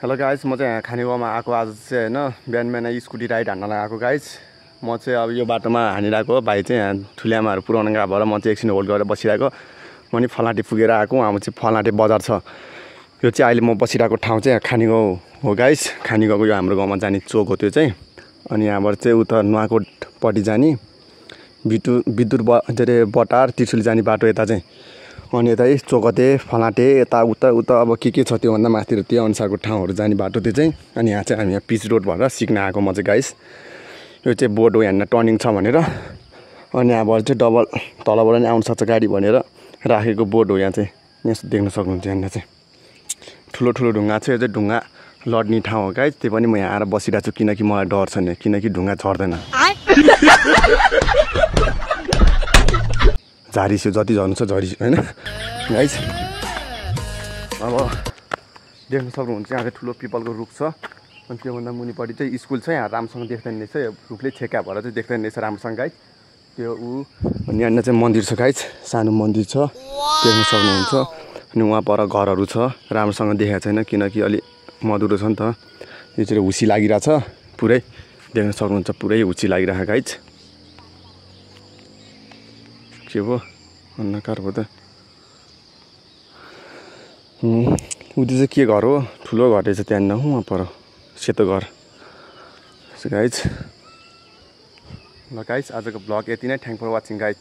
Hello guys, म चाहिँ यहाँ खानेगाउँमा आएको आज चाहिँ हैन बिहान बिहान स्कुटी राइड हान्नलाई आएको गाइस। म चाहिँ अब यो बाटोमा हानिरहेको भाइ चाहिँ यहाँ ठुल्यामाहरू पुरानो गएको भएर म चाहिँ एकछिन होल्ड गरेर बसिरहेको। म नि फलाँटे पुगेर आएको। हाम्रो चाहिँ फलाँटे बजार छ। यो चाहिँ अहिले म बसिरहेको ठाउँ चाहिँ खानेगाउँ हो गाइस। खानेगाउँको यो हाम्रो गाउँमा जाने चोक हो त्यो चाहिँ। अनि यहाँबाट चाहिँ उता नुवाकोटपट्टि जाने विद्युत के अरे बटार त्रिशुली जाने बाटो यता चाहिँ। अनि यता चोकते फलाँटे यता उता उता अब के छ त्योभन्दा माथि त्यो अनुसारको ठाउँहरू जाने बाटो त्यो चाहिँ। अनि यहाँ चाहिँ हामी यहाँ पिच रोड भनेर सिक्न आएको म चाहिँ गाइस। यो चाहिँ बोर्ड हो, यहाँ टर्निङ छ भनेर। अनि यहाँबाट चाहिँ डबल तलबाट नि आउनु सक्छ गाडी भनेर राखेको बोर्ड हो यहाँ चाहिँ। यहाँ देख्न सक्नुहुन्छ यहाँनिर चाहिँ ठुलो ठुलो ढुङ्गा छ। यो चाहिँ ढुङ्गा लड्ने ठाउँ हो गाइस। त्यही पनि म यहाँ आएर बसिरहेको छु किनकि मलाई डर छैन, किनकि ढुङ्गा झर्दैन। झारिसो जति झर्नु छ झरिसो होइन गाइस। अब देख्न सक्नुहुन्छ यहाँ चाहिँ ठुलो पिपलको रुख छ। अनि त्योभन्दा मुनिपट्टि चाहिँ स्कुल छ। यहाँ राम्रोसँग देख्दैन रहेछ, यो रुखले छेका भएर चाहिँ देख्दैन रहेछ राम्रोसँग गाइस त्यो अनि यहाँनिर चाहिँ मन्दिर छ गाइस, सानो मन्दिर छ देख्न सक्नुहुन्छ। अनि वहाँ पर घरहरू छ, राम्रोसँग देखेको छैन किनकि अलि मधुरो छ नि त। यो चाहिँ हुसी लागिरहेछ पुरै, देख्न सक्नुहुन्छ पुरै हुसी लागिरहेको गाइस। के भयो अन्नकार भयो त। उति चाहिँ के घर हो, ठुलो घर रहेछ त्यहाँनिर वहाँ पर सेतो घर गाइस। ल गाइस, आजको ब्लग यति नै। Thank for watching guys.